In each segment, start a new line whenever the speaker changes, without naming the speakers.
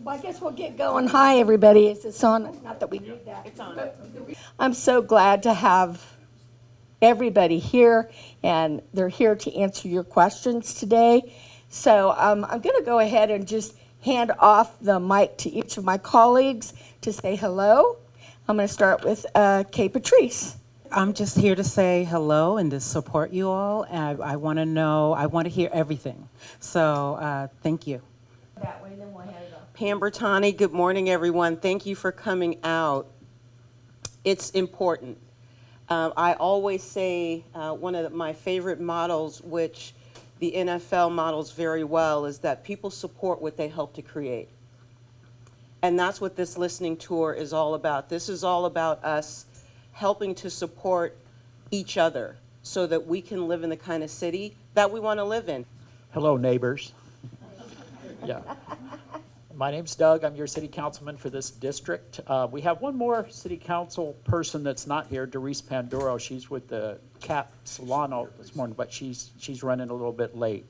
Well, I guess we'll get going. Hi, everybody. Is this on? Not that we need that. It's on. I'm so glad to have everybody here, and they're here to answer your questions today. So I'm going to go ahead and just hand off the mic to each of my colleagues to say hello. I'm going to start with Kay Patrice.
I'm just here to say hello and to support you all. I want to know, I want to hear everything. So thank you.
That way, then we'll hand it off.
Pam Bertani, good morning, everyone. Thank you for coming out. It's important. I always say one of my favorite models, which the NFL models very well, is that people support what they help to create. And that's what this listening tour is all about. This is all about us helping to support each other so that we can live in the kind of city that we want to live in.
Hello, neighbors. Yeah. My name's Doug. I'm your city councilman for this district. We have one more city council person that's not here, Doris Panduro. She's with the CAP Solano this morning, but she's running a little bit late.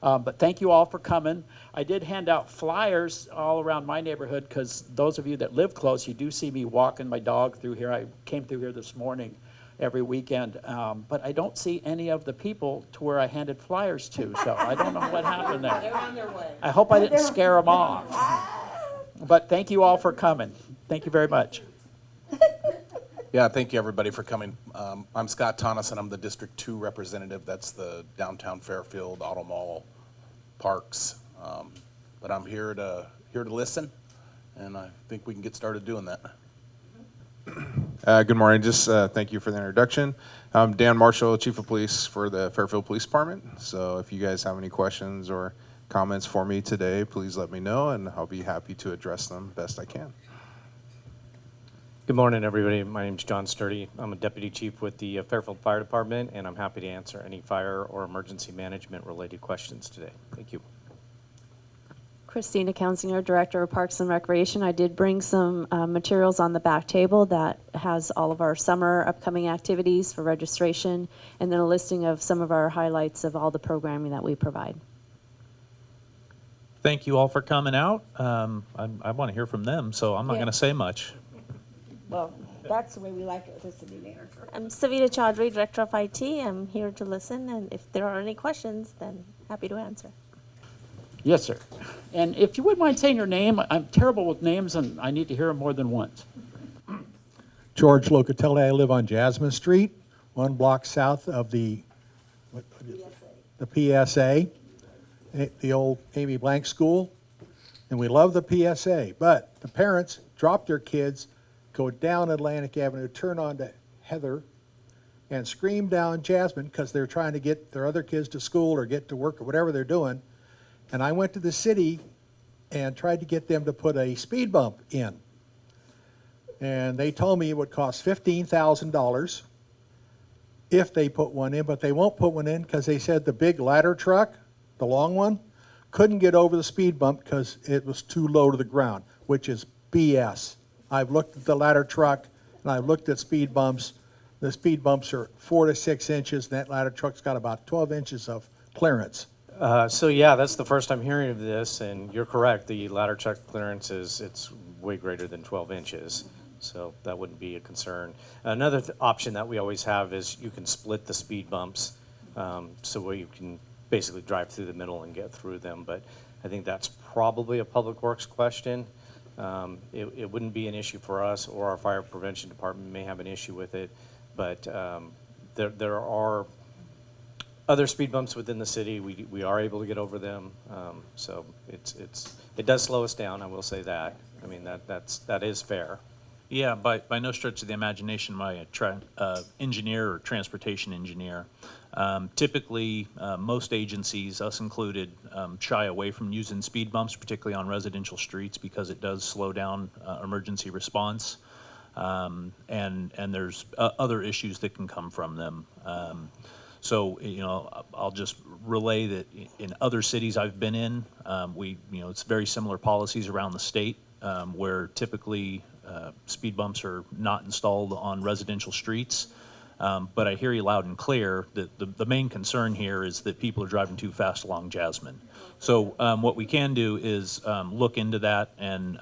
But thank you all for coming. I did hand out flyers all around my neighborhood because those of you that live close, you do see me walking my dog through here. I came through here this morning every weekend, but I don't see any of the people to where I handed flyers to, so I don't know what happened there.
They're on their way.
I hope I didn't scare them off. But thank you all for coming. Thank you very much.
Yeah, thank you everybody for coming. I'm Scott Tonneson. I'm the District 2 representative. That's the downtown Fairfield, Auto Mall, Parks. But I'm here to listen, and I think we can get started doing that.
Good morning. Just thank you for the introduction. I'm Dan Marshall, Chief of Police for the Fairfield Police Department. So if you guys have any questions or comments for me today, please let me know, and I'll be happy to address them best I can.
Good morning, everybody. My name is John Sturdy. I'm a deputy chief with the Fairfield Fire Department, and I'm happy to answer any fire or emergency management related questions today. Thank you.
Christina Counsinger, Director of Parks and Recreation. I did bring some materials on the back table that has all of our summer upcoming activities for registration, and then a listing of some of our highlights of all the programming that we provide.
Thank you all for coming out. I want to hear from them, so I'm not going to say much.
Well, that's the way we like it with the city manager.
I'm Savita Chaudhary, Director of IT. I'm here to listen, and if there are any questions, then happy to answer.
Yes, sir. And if you wouldn't mind saying your name, I'm terrible with names and I need to hear them more than once.
George Locatelli. I live on Jasmine Street, 1 block south of the PSA, the old Amy Blank School. And we love the PSA, but the parents drop their kids, go down Atlantic Avenue, turn onto Heather, and scream down Jasmine because they're trying to get their other kids to school or get to work or whatever they're doing. And I went to the city and tried to get them to put a speed bump in. And they told me it would cost $15,000 if they put one in, but they won't put one in because they said the big ladder truck, the long one, couldn't get over the speed bump because it was too low to the ground, which is BS. I've looked at the ladder truck and I've looked at speed bumps. The speed bumps are 4 to 6 inches, and that ladder truck's got about 12 inches of clearance.
So yeah, that's the first I'm hearing of this, and you're correct. The ladder truck clearance it's way greater than 12 inches, so that wouldn't be a concern. Another option that we always have is you can split the speed bumps, so where you can basically drive through the middle and get through them. But I think that's probably a public works question. It wouldn't be an issue for us, or our fire prevention department may have an issue with it, but there are other speed bumps within the city. We are able to get over them, so it does slow us down. I will say that. I mean that is fair.
Yeah, by no stretch of the imagination, my engineer or transportation engineer. Typically, most agencies, us included, shy away from using speed bumps, particularly on residential streets, because it does slow down emergency response, and there's other issues that can come from them. So, I'll just relay that in other cities I've been in, it's very similar policies around the state, where typically speed bumps are not installed on residential streets. But I hear you loud and clear that the main concern here is that people are driving too fast along Jasmine. So what we can do is look into that, and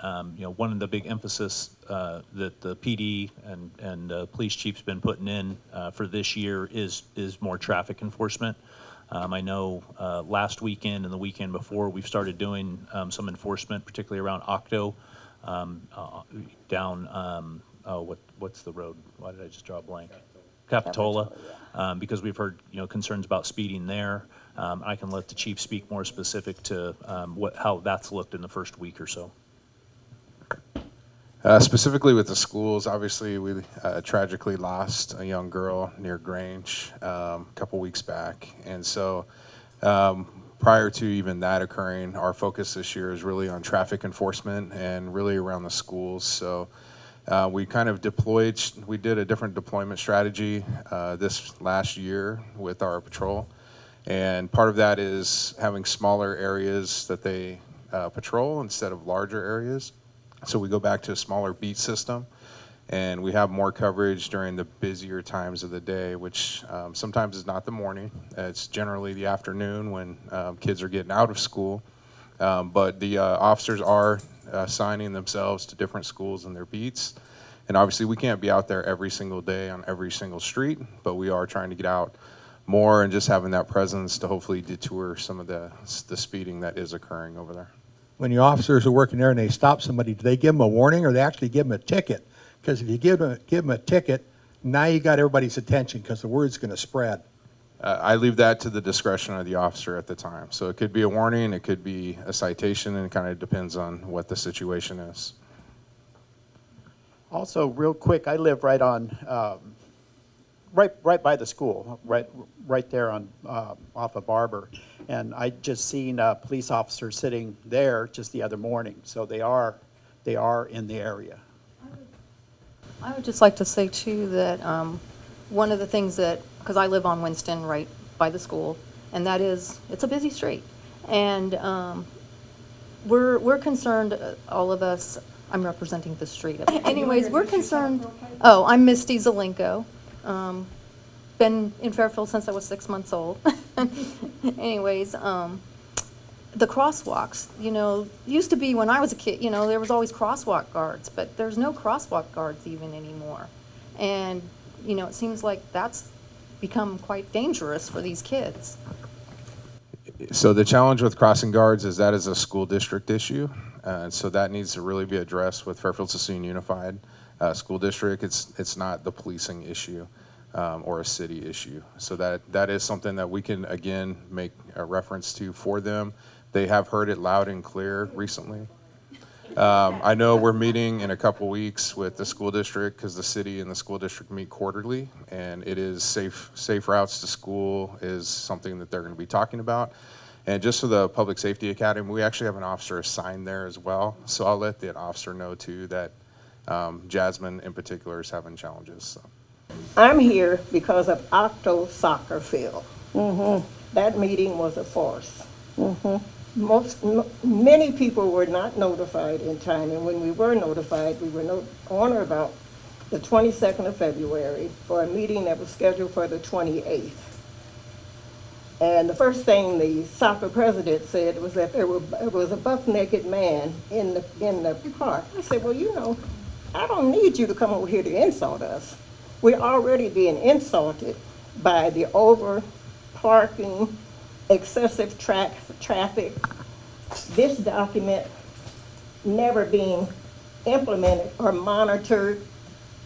one of the big emphasis that the PD and police chief's been putting in for this year is more traffic enforcement. I know last weekend and the weekend before, we've started doing some enforcement, particularly around Octo, down, what's the road? Why did I just draw a blank? Capitola, because we've heard, concerns about speeding there. I can let the chief speak more specific to how that's looked in the first week or so.
Specifically with the schools, obviously, we tragically lost a young girl near Grange a couple weeks back. And so prior to even that occurring, our focus this year is really on traffic enforcement and really around the schools. So we kind of we did a different deployment strategy this last year with our patrol. And part of that is having smaller areas that they patrol instead of larger areas. So we go back to a smaller beat system, and we have more coverage during the busier times of the day, which sometimes is not the morning. It's generally the afternoon when kids are getting out of school. But the officers are assigning themselves to different schools and their beats. And obviously we can't be out there every single day on every single street, but we are trying to get out more and just having that presence to hopefully detour some of the speeding that is occurring over there.
When your officers are working there and they stop somebody, do they give them a warning or they actually give them a ticket? Because if you give them a ticket, now you got everybody's attention because the word's going to spread.
I leave that to the discretion of the officer at the time. So it could be a warning, it could be a citation, and it kind of depends on what the situation is.
Also, real quick, I live right on, right by the school, right there on off of Barber, and I just seen a police officer sitting there just the other morning. So they are in the area.
I would just like to say too that one of the things that, because I live on Winston right by the school, and that is, it's a busy street. And we're concerned, all of us, I'm representing the street. Anyways, we're concerned, I'm Misty Zelenko. Been in Fairfield since I was 6 months old. Anyways, the crosswalks, used to be when I was a kid, there was always crosswalk guards, but there's no crosswalk guards even anymore. And, it seems like that's become quite dangerous for these kids.
So the challenge with crossing guards is that is a school district issue. And so that needs to really be addressed with Fairfield-Sassoon Unified School District. It's not the policing issue or a city issue. So that is something that we can, again, make a reference to for them. They have heard it loud and clear recently. I know we're meeting in a couple weeks with the school district because the city and the school district meet quarterly, and it is safe routes to school is something that they're going to be talking about. And just for the Public Safety Academy, we actually have an officer assigned there as well. So I'll let the officer know too that Jasmine in particular is having challenges. So.
I'm here because of Octo Soccer Field. That meeting was a farce. Many people were not notified in time, and when we were notified, we were on or about the 22nd of February for a meeting that was scheduled for the 28th. And the first thing the soccer president said was that there was a buck-naked man in the park. I said, well, I don't need you to come over here to insult us. We're already being insulted by the over-parking, excessive traffic, this document never being implemented or monitored.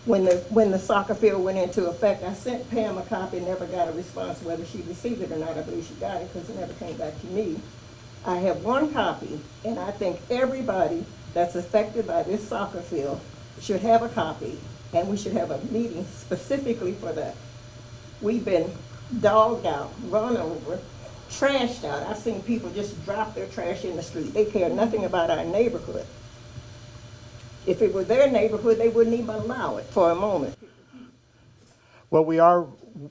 When the soccer field went into effect, I sent Pam a copy, never got a response whether she received it or not. I believe she got it because it never came back to me. I have one copy, and I think everybody that's affected by this soccer field should have a copy, and we should have a meeting specifically for that. We've been dogged out, run over, trashed out. I've seen people just drop their trash in the street. They care nothing about our neighborhood. If it were their neighborhood, they wouldn't even allow it for a moment.
Well, we are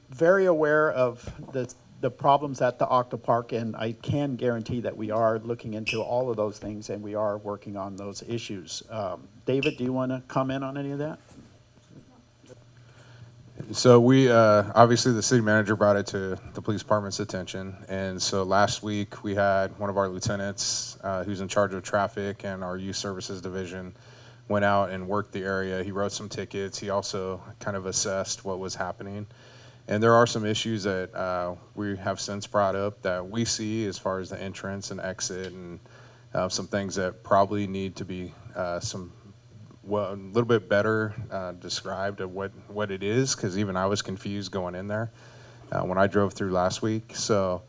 very aware of the problems at the Octo Park, and I can guarantee that we are looking into all of those things, and we are working on those issues. David, do you want to comment on any of that?
So we, obviously the city manager brought it to the police department's attention. And so last week we had one of our lieutenants, who's in charge of traffic and our youth services division, went out and worked the area. He wrote some tickets. He also kind of assessed what was happening. And there are some issues that we have since brought up that we see as far as the entrance and exit, and some things that probably need to be a little bit better described of what it is, because even I was confused going in there when I drove through last week. So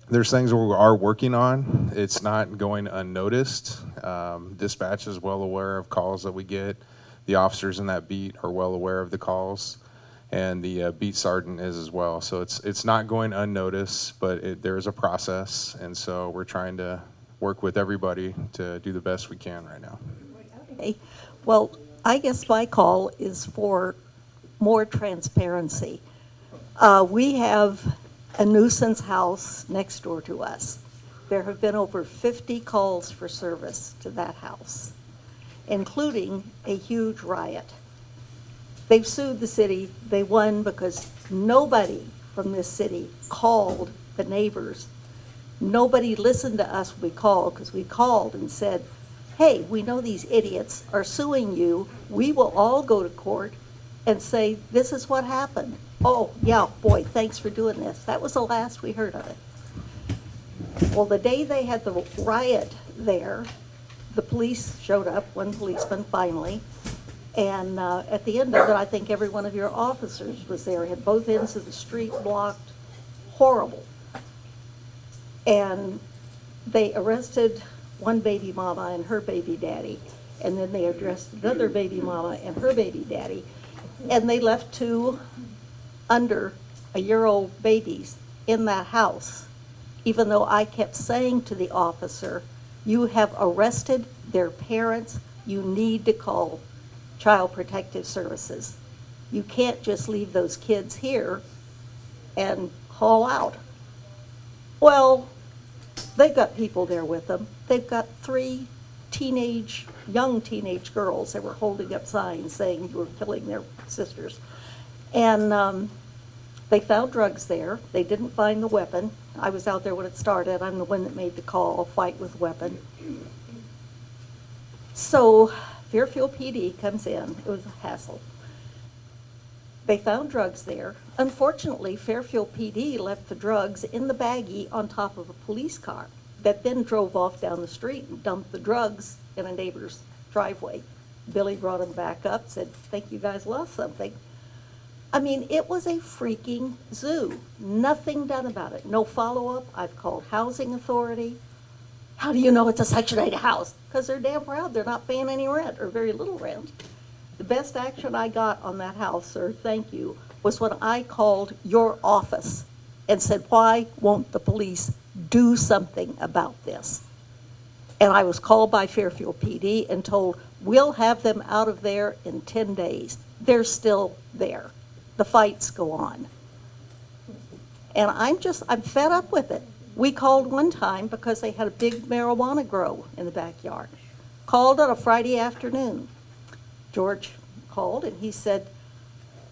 there's things we are working on. It's not going unnoticed. Dispatch is well aware of calls that we get. The officers in that beat are well aware of the calls, and the beat sergeant is as well. So it's not going unnoticed, but there is a process, and so we're trying to work with everybody to do the best we can right now.
Okay. Well, I guess my call is for more transparency. We have a nuisance house next door to us. There have been over 50 calls for service to that house, including a huge riot. They've sued the city. They won because nobody from this city called the neighbors. Nobody listened to us when we called, because we called and said, hey, we know these idiots are suing you. We will all go to court and say, this is what happened. Oh, yeah, boy, thanks for doing this. That was the last we heard of it. Well, the day they had the riot there, the police showed up, one policeman finally, and at the end of it, I think every one of your officers was there, had both ends of the street blocked. Horrible. And they arrested one baby mama and her baby daddy, and then they arrested another baby mama and her baby daddy, and they left two under a year-old babies in that house, even though I kept saying to the officer, you have arrested their parents, you need to call Child Protective Services. You can't just leave those kids here and haul out. Well, they've got people there with them. They've got three young teenage girls that were holding up signs saying you were killing their sisters. And they found drugs there. They didn't find the weapon. I was out there when it started. I'm the one that made the call, fight with weapon. So Fairfield PD comes in. It was a hassle. They found drugs there. Unfortunately, Fairfield PD left the drugs in the baggie on top of a police car that then drove off down the street and dumped the drugs in a neighbor's driveway. Billy brought them back up, said, think you guys lost something. I mean, it was a freaking zoo. Nothing done about it. No follow-up. I've called Housing Authority. How do you know it's a Section 8 house? Because they're damn proud they're not paying any rent or very little rent. The best action I got on that house, sir, thank you, was when I called your office and said, why won't the police do something about this? And I was called by Fairfield PD and told, we'll have them out of there in 10 days. They're still there. The fights go on. And I'm fed up with it. We called one time because they had a big marijuana grow in the backyard. Called on a Friday afternoon. George called and he said,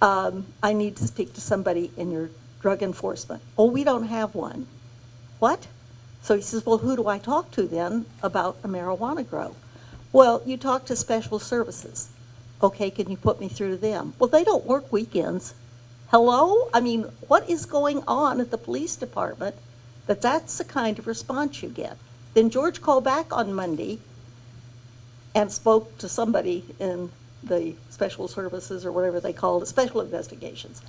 I need to speak to somebody in your drug enforcement. Oh, we don't have one. What? So he says, well, who do I talk to then about a marijuana grow? Well, you talk to special services. Okay, can you put me through to them? Well, they don't work weekends. Hello? I mean, what is going on at the police department that's the kind of response you get? Then George called back on Monday and spoke to somebody in the special services or whatever they call it, special investigations.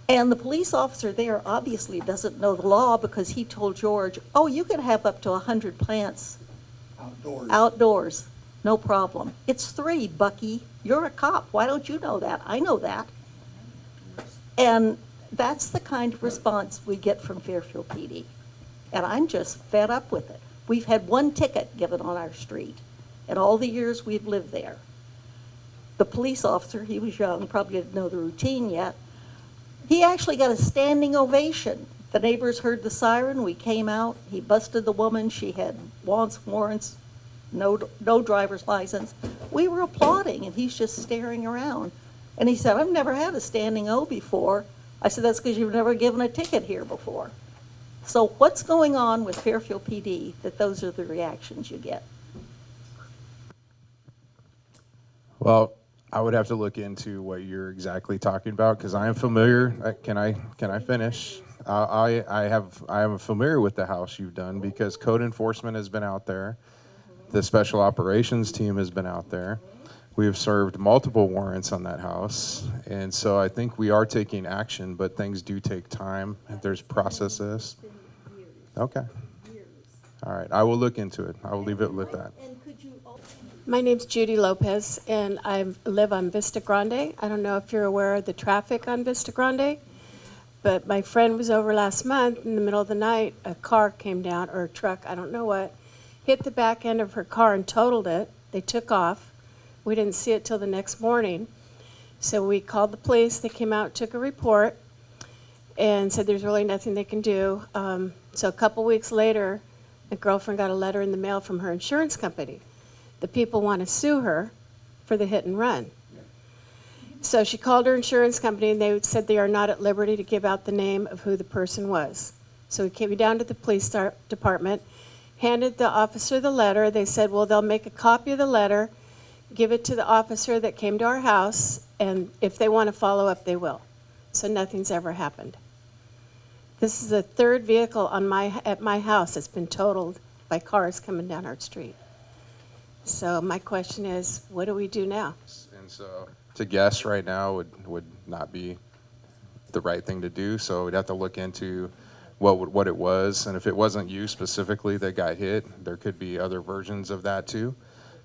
And the police officer there obviously doesn't know the law because he told George, oh, you can have up to 100 plants outdoors, no problem. It's 3, Bucky. You're a cop. Why don't you know that? I know that. And that's the kind of response we get from Fairfield PD. And I'm just fed up with it. We've had 1 ticket given on our street in all the years we've lived there. The police officer, he was young, probably didn't know the routine yet. He actually got a standing ovation. The neighbors heard the siren. We came out. He busted the woman. She had warrants, no driver's license. We were applauding, and he's just staring around. And he said, I've never had a standing O before. I said, that's because you've never given a ticket here before. So what's going on with Fairfield PD that those are the reactions you get?
Well, I would have to look into what you're exactly talking about because I am familiar. Can I finish? I am familiar with the house you've done because code enforcement has been out there. The special operations team has been out there. We have served multiple warrants on that house, and so I think we are taking action. But things do take time. There's processes. Okay. All right. I will look into it. I will leave it with that.
My name's Judy Lopez, and I live on Vista Grande. I don't know if you're aware of the traffic on Vista Grande, but my friend was over last month. In the middle of the night, a car came down, or a truck, I don't know what, hit the back end of her car and totaled it. They took off. We didn't see it till the next morning. So we called the police. They came out, took a report, and said there's really nothing they can do. So a couple weeks later, a girlfriend got a letter in the mail from her insurance company. The people want to sue her for the hit and run. So she called her insurance company, and they said they are not at liberty to give out the name of who the person was. So we came down to the police department, handed the officer the letter. They said, well, they'll make a copy of the letter, give it to the officer that came to our house, and if they want to follow up, they will. So nothing's ever happened. This is the third vehicle at my house that's been totaled by cars coming down our street. So my question is, what do we do now?
And so to guess right now would not be the right thing to do. So we'd have to look into what it was, and if it wasn't you specifically that got hit, there could be other versions of that too,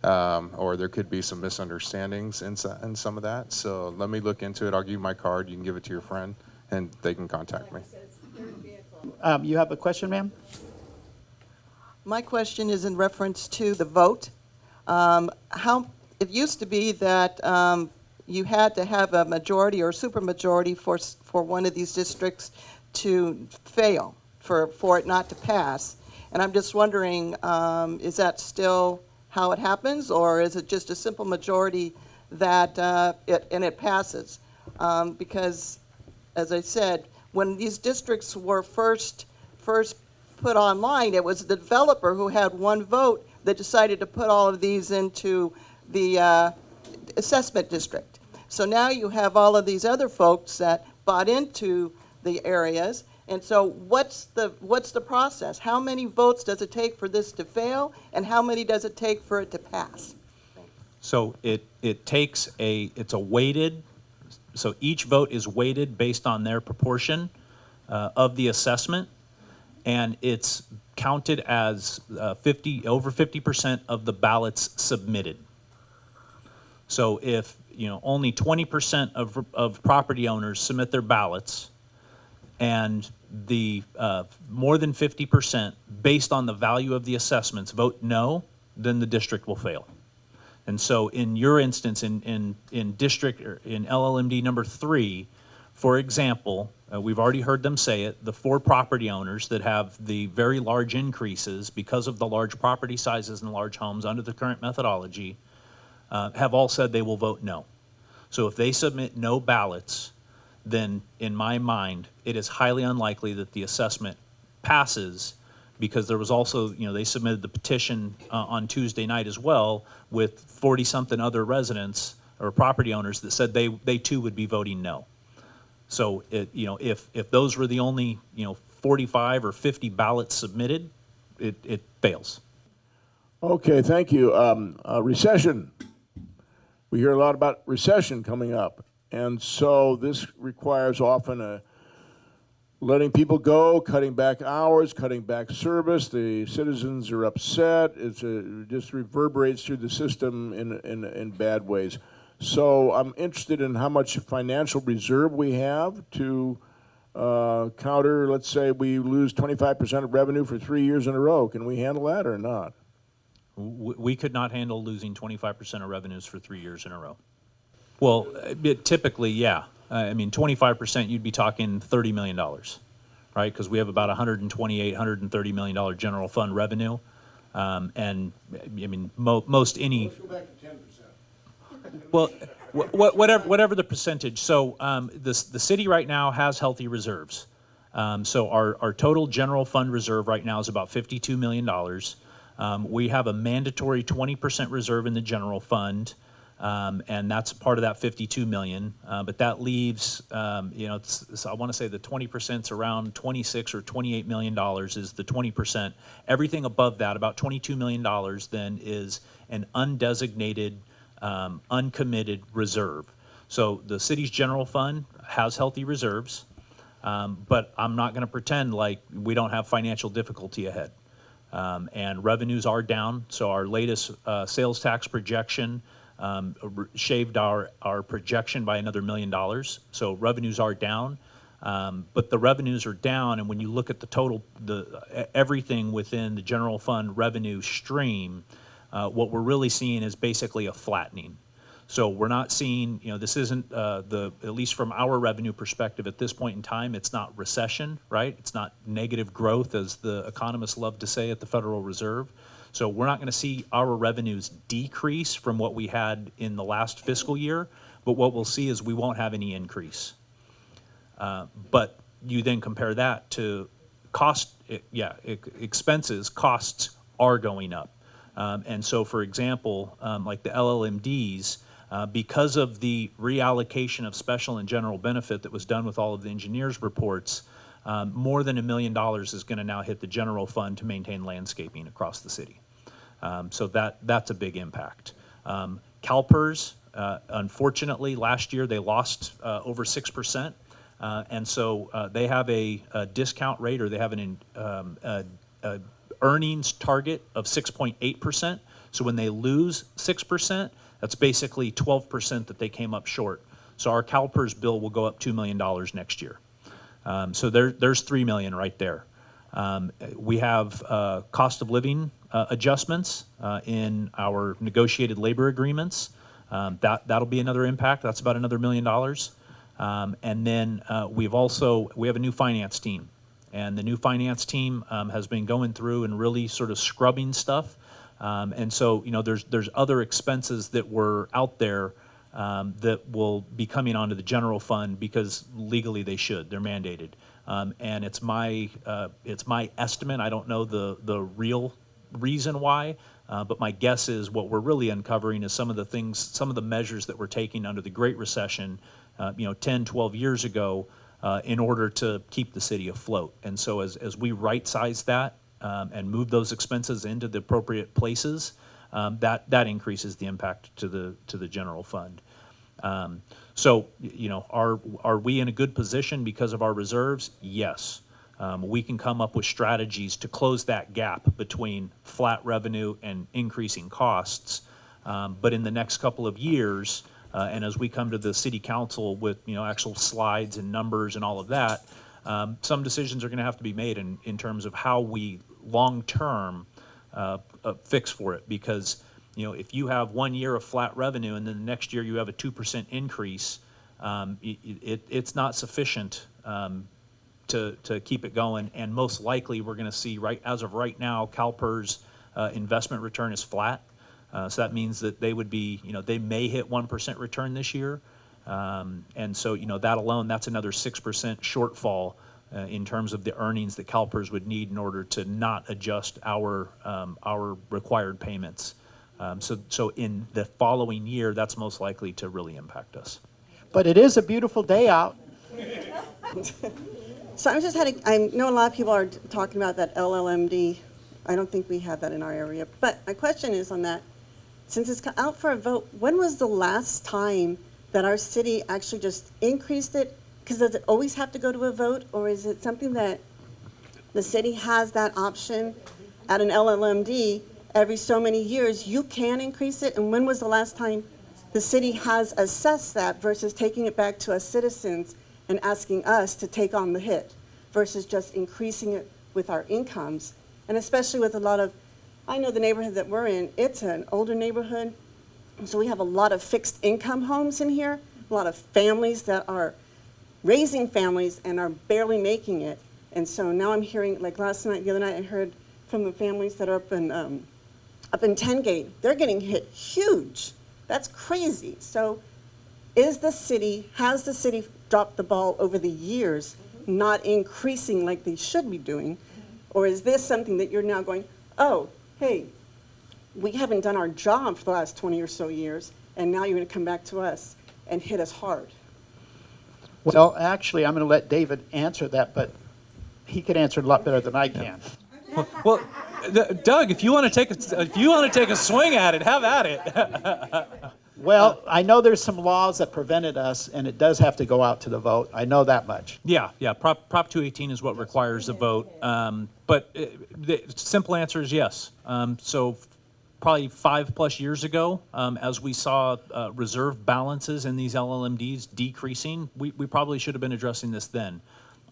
or there could be some misunderstandings in some of that. So let me look into it. I'll give you my card. You can give it to your friend, and they can contact me.
You have a question, ma'am?
My question is in reference to the vote. It used to be that you had to have a majority or supermajority for one of these districts to fail, for it not to pass. And I'm just wondering, is that still how it happens, or is it just a simple majority that it passes? Because, as I said, when these districts were first put online, it was the developer who had one vote that decided to put all of these into the assessment district. So now you have all of these other folks that bought into the areas. And so what's the process? How many votes does it take for this to fail, and how many does it take for it to pass?
So it takes it's a weighted, so each vote is weighted based on their proportion of the assessment, and it's counted as over 50% of the ballots submitted. So if only 20% of property owners submit their ballots, and the more than 50% based on the value of the assessments vote no, then the district will fail. And so in your instance, in district, or in LLMD number 3, for example, we've already heard them say it, the 4 property owners that have the very large increases because of the large property sizes and large homes under the current methodology have all said they will vote no. So if they submit no ballots, then in my mind, it is highly unlikely that the assessment passes, because there was also, they submitted the petition on Tuesday night as well with 40-something other residents or property owners that said they too would be voting no. So if those were the only 45 or 50 ballots submitted, it fails.
Okay, thank you. Recession. We hear a lot about recession coming up, and so this requires often letting people go, cutting back hours, cutting back service. The citizens are upset. It just reverberates through the system in bad ways. So I'm interested in how much financial reserve we have to counter, let's say we lose 25% of revenue for 3 years in a row. Can we handle that or not?
We could not handle losing 25% of revenues for 3 years in a row. Well, typically, yeah. 25%, you'd be talking $30 million, right? Because we have about $128, $130 million general fund revenue. Most any...
Let's go back to 10%.
Well, Whatever the percentage. So the city right now has healthy reserves. So our total general fund reserve right now is about $52 million. We have a mandatory 20% reserve in the general fund, and that's part of that 52 million. But that leaves, I want to say the 20% is around 26 or 28 million dollars is the 20%. Everything above that, about 22 million dollars, then is an undesignated, uncommitted reserve. So the city's general fund has healthy reserves, but I'm not going to pretend like we don't have financial difficulty ahead. And revenues are down, so our latest sales tax projection shaved our projection by another $1 million. So revenues are down, but the revenues are down, and when you look at the total, everything within the general fund revenue stream, what we're really seeing is basically a flattening. So we're not seeing, this isn't at least from our revenue perspective at this point in time, it's not recession, right? It's not negative growth, as the economists love to say at the Federal Reserve. So we're not going to see our revenues decrease from what we had in the last fiscal year, but what we'll see is we won't have any increase. But you then compare that to expenses, costs are going up. And so, for example, like the LLMDs, because of the reallocation of special and general benefit that was done with all of the engineers' reports, more than $1 million is going to now hit the general fund to maintain landscaping across the city. So that's a big impact. CalPERS, unfortunately, last year they lost over 6%. And so they have a discount rate, or they have an earnings target of 6.8%. So when they lose 6%, that's basically 12% that they came up short. So our CalPERS bill will go up $2 million next year. So there's $3 million right there. We have cost of living adjustments in our negotiated labor agreements. That'll be another impact. That's about another $1 million. And then we have a new finance team. And the new finance team has been going through and really sort of scrubbing stuff. And so, there's other expenses that were out there that will be coming onto the general fund because legally they should. They're mandated. And it's my estimate. I don't know the real reason why, but my guess is what we're really uncovering is some of the measures that we're taking under the Great Recession, 10, 12 years ago, in order to keep the city afloat. And so as we right-size that and move those expenses into the appropriate places, that increases the impact to the general fund. So, are we in a good position because of our reserves? Yes. We can come up with strategies to close that gap between flat revenue and increasing costs. But in the next couple of years, and as we come to the city council with actual slides and numbers and all of that, some decisions are going to have to be made in terms of how we long-term fix for it. Because if you have 1 year of flat revenue and then the next year you have a 2% increase, it's not sufficient to keep it going. And most likely we're going to see, as of right now, CalPERS investment return is flat. So that means that they would be, they may hit 1% return this year. And so, that alone, that's another 6% shortfall in terms of the earnings that CalPERS would need in order to not adjust our required payments. So in the following year, that's most likely to really impact us.
But it is a beautiful day out.
So I know a lot of people are talking about that LLMD. I don't think we have that in our area. But my question is on that. Since it's out for a vote, when was the last time that our city actually just increased it? Because does it always have to go to a vote, or is it something that the city has that option at an LLMD every so many years? You can increase it, and when was the last time the city has assessed that versus taking it back to us citizens and asking us to take on the hit versus just increasing it with our incomes? And especially with a lot of, I know the neighborhood that we're in, it's an older neighborhood, so we have a lot of fixed income homes in here, a lot of families that are raising families and are barely making it. And so now I'm hearing, like the other night I heard from the families that are up in 10 Gate, they're getting hit huge. That's crazy. So has the city dropped the ball over the years, not increasing like they should be doing? Or is this something that you're now going, oh, hey, we haven't done our job for the last 20 or so years, and now you're going to come back to us and hit us hard?
Well, actually, I'm going to let David answer that, but he could answer it a lot better than I can.
Well, Doug, if you want to take a swing at it, have at it.
Well, I know there's some laws that prevented us, and it does have to go out to the vote. I know that much.
Yeah. Prop 218 is what requires a vote. But the simple answer is yes. So probably 5+ years ago, as we saw reserve balances in these LLMDs decreasing, we probably should have been addressing this then.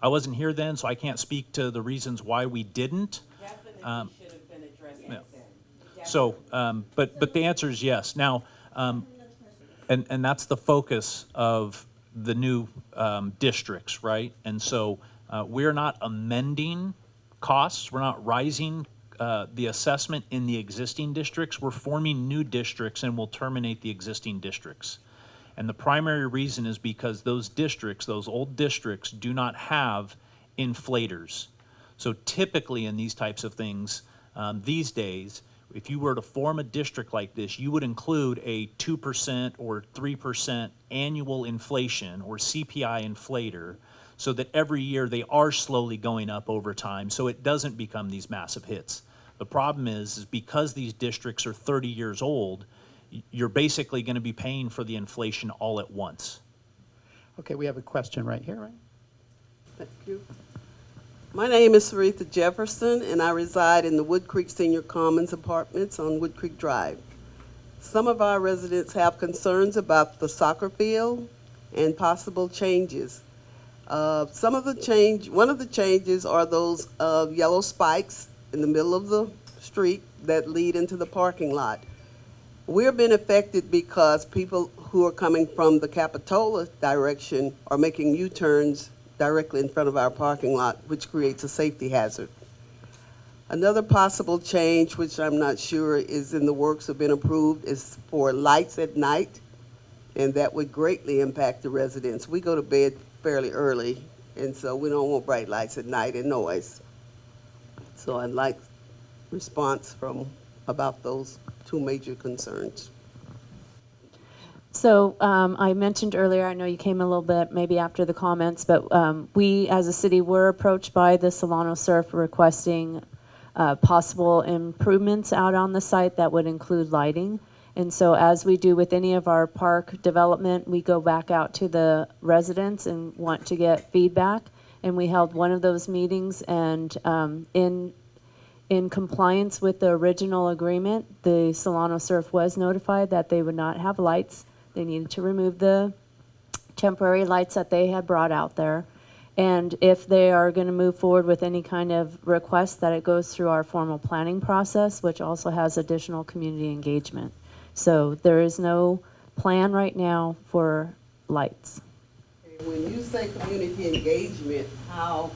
I wasn't here then, so I can't speak to the reasons why we didn't.
Definitely should have been addressed then.
So, but the answer is yes. Now, and that's the focus of the new districts, right? And so we're not amending costs. We're not rising the assessment in the existing districts. We're forming new districts and we'll terminate the existing districts. And the primary reason is because those districts, those old districts, do not have inflators. So typically in these types of things, these days, if you were to form a district like this, you would include a 2% or 3% annual inflation or CPI inflator so that every year they are slowly going up over time so it doesn't become these massive hits. The problem is because these districts are 30 years old, you're basically going to be paying for the inflation all at once.
Okay, we have a question right here, right?
Thank you. My name is Saritha Jefferson, and I reside in the Wood Creek Senior Commons Apartments on Wood Creek Drive. Some of our residents have concerns about the soccer field and possible changes. One of the changes are those yellow spikes in the middle of the street that lead into the parking lot. We're being affected because people who are coming from the Capitola direction are making U-turns directly in front of our parking lot, which creates a safety hazard. Another possible change, which I'm not sure is in the works or been approved, is for lights at night, and that would greatly impact the residents. We go to bed fairly early, and so we don't want bright lights at night and noise. So I'd like response about those two major concerns.
So I mentioned earlier, I know you came a little bit maybe after the comments, but we as a city were approached by the Solano Surf requesting possible improvements out on the site that would include lighting. And so as we do with any of our park development, we go back out to the residents and want to get feedback. And we held one of those meetings, and in compliance with the original agreement, the Solano Surf was notified that they would not have lights. They needed to remove the temporary lights that they had brought out there. And if they are going to move forward with any kind of request, that it goes through our formal planning process, which also has additional community engagement. So there is no plan right now for lights.
When you say community engagement, how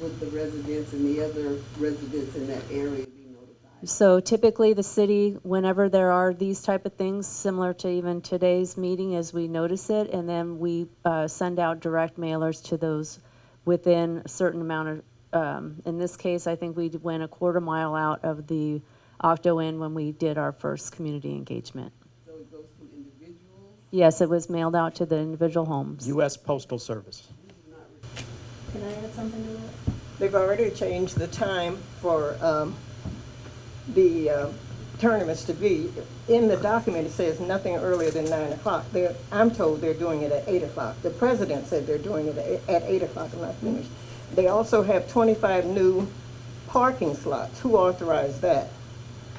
would the residents and the other residents in that area be notified?
So typically the city, whenever there are these type of things, similar to even today's meeting, as we notice it, and then we send out direct mailers to those within a certain amount of, in this case, I think we went a quarter mile out of the Octo Inn when we did our first community engagement.
So it goes to individuals?
Yes, it was mailed out to the individual homes.
U.S. Postal Service.
Can I add something to that?
They've already changed the time for the tournaments to be. In the document, it says nothing earlier than 9 o'clock. I'm told they're doing it at 8 o'clock. The president said they're doing it at 8 o'clock, I'm not finished. They also have 25 new parking slots. Who authorized that?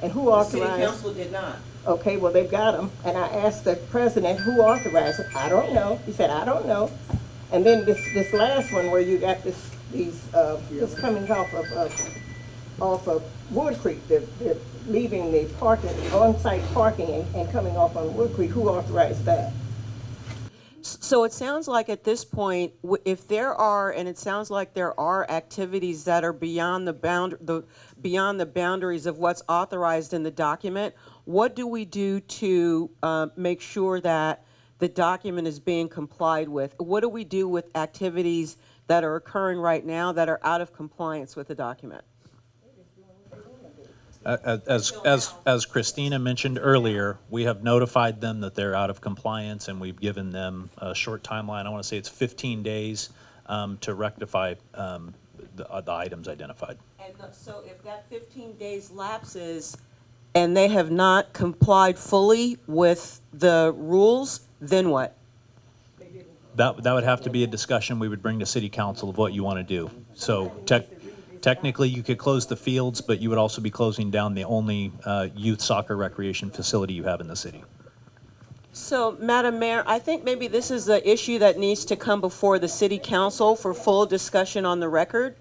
And who authorized?
The city council did not.
Okay, well, they've got them. And I asked the president who authorized it. I don't know. He said, I don't know. And then this last one where you got this coming off of Wood Creek, they're leaving the parking, on-site parking and coming off on Wood Creek. Who authorized that?
So it sounds like at this point, if there are, and it sounds like there are activities that are beyond the boundaries of what's authorized in the document, what do we do to make sure that the document is being complied with? What do we do with activities that are occurring right now that are out of compliance with the document?
As Christina mentioned earlier, we have notified them that they're out of compliance, and we've given them a short timeline. I want to say it's 15 days to rectify the items identified.
And so if that 15 days lapses and they have not complied fully with the rules, then what?
That would have to be a discussion we would bring to city council of what you want to do. So technically, you could close the fields, but you would also be closing down the only youth soccer recreation facility you have in the city.
So, Madam Mayor, I think maybe this is the issue that needs to come before the city council for full discussion on the record.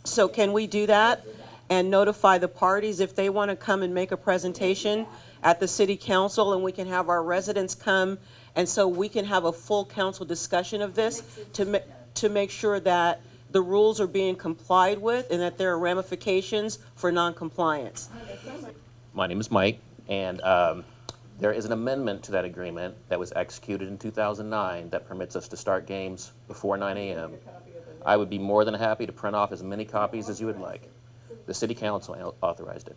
So can we do that and notify the parties if they want to come and make a presentation at the city council, and we can have our residents come, and so we can have a full council discussion of this to make sure that the rules are being complied with and that there are ramifications for non-compliance.
My name is Mike, and there is an amendment to that agreement that was executed in 2009 that permits us to start games before 9 a.m. I would be more than happy to print off as many copies as you would like. The city council authorized it.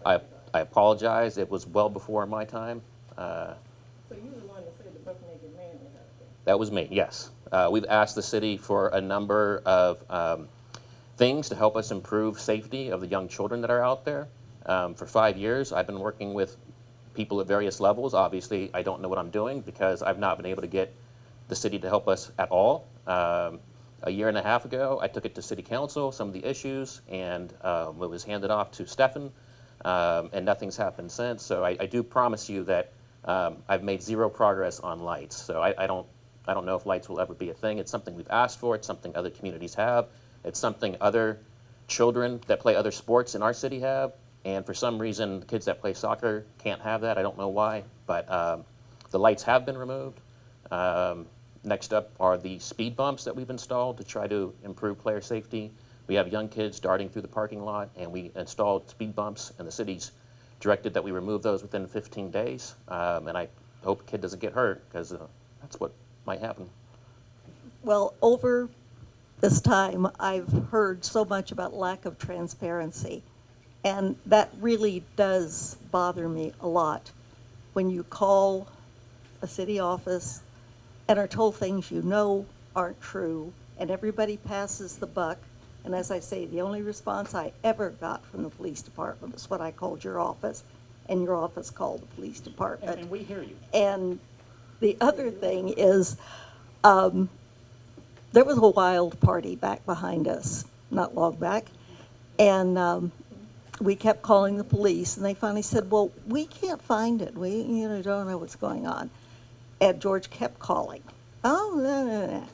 I apologize. It was well before my time.
So you were the one that said the buck naked man went out there?
That was me, yes. We've asked the city for a number of things to help us improve safety of the young children that are out there. For 5 years, I've been working with people at various levels. Obviously, I don't know what I'm doing because I've not been able to get the city to help us at all. A year and a half ago, I took it to city council, some of the issues, and it was handed off to Stefan, and nothing's happened since. So I do promise you that I've made zero progress on lights. So I don't know if lights will ever be a thing. It's something we've asked for. It's something other communities have. It's something other children that play other sports in our city have. And for some reason, the kids that play soccer can't have that. I don't know why, but the lights have been removed. Next up are the speed bumps that we've installed to try to improve player safety. We have young kids darting through the parking lot, and we installed speed bumps, and the city's directed that we remove those within 15 days. And I hope a kid doesn't get hurt, because that's what might happen.
Well, over this time, I've heard so much about lack of transparency, and that really does bother me a lot. When you call a city office and are told things you know aren't true, and everybody passes the buck, and as I say, the only response I ever got from the police department was what I called your office, and your office called the police department.
And we hear you.
And the other thing is, there was a wild party back behind us, not long back, and we kept calling the police, and they finally said, well, we can't find it. We don't know what's going on. And George kept calling. Oh, no.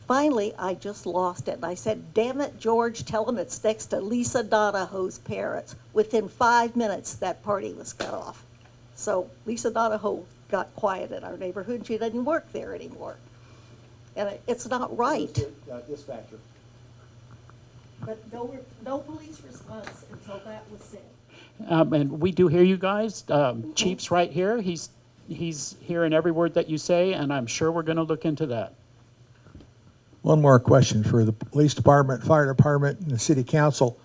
Finally, I just lost it. And I said, damn it, George, tell him it's next to Lisa Donahoe's parents. Within 5 minutes, that party was cut off. So Lisa Donahoe got quiet in our neighborhood, and she doesn't work there anymore. And it's not right.
Dispatcher.
But no police response until that was said.
And we do hear you guys. Chief's right here. He's hearing every word that you say, and I'm sure we're going to look into that.
One more question for the police department, fire department, and the city council.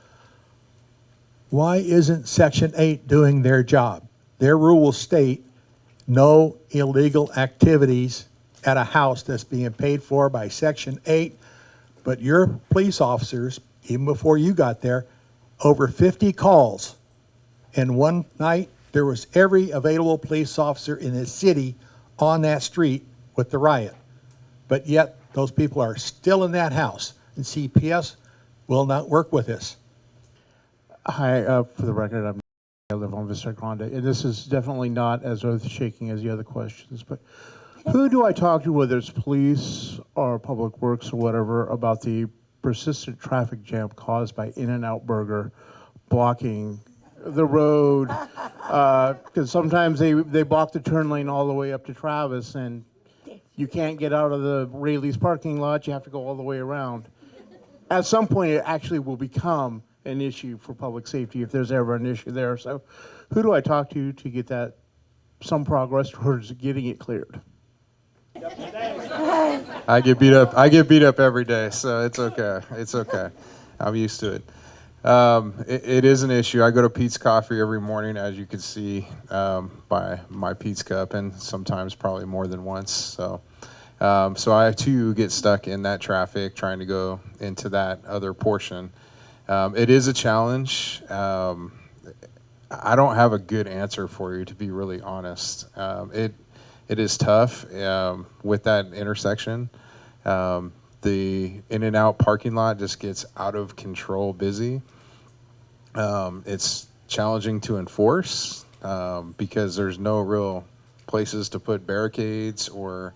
Why isn't Section 8 doing their job? Their rules state no illegal activities at a house that's being paid for by Section 8, but your police officers, even before you got there, over 50 calls. And one night, there was every available police officer in the city on that street with the riot. But yet, those people are still in that house, and CPS will not work with us.
Hi, for the record, I live on Vista Grande, and this is definitely not as earth-shaking as the other questions, but who do I talk to, whether it's police or public works or whatever, about the persistent traffic jam caused by In-N-Out Burger blocking the road? Because sometimes they block the turn lane all the way up to Travis, and you can't get out of the Rayleigh's parking lot. You have to go all the way around. At some point, it actually will become an issue for public safety if there's ever an issue there. So who do I talk to get that some progress towards getting it cleared.
I get beat up. I get beat up every day, so it's okay. It's okay. I'm used to it. It is an issue. I go to Pete's Coffee every morning, as you can see by my Pete's cup, and sometimes probably more than once. So I too get stuck in that traffic trying to go into that other portion. It is a challenge. I don't have a good answer for you, to be really honest. It is tough with that intersection. The In-N-Out parking lot just gets out of control busy. It's challenging to enforce because there's no real places to put barricades or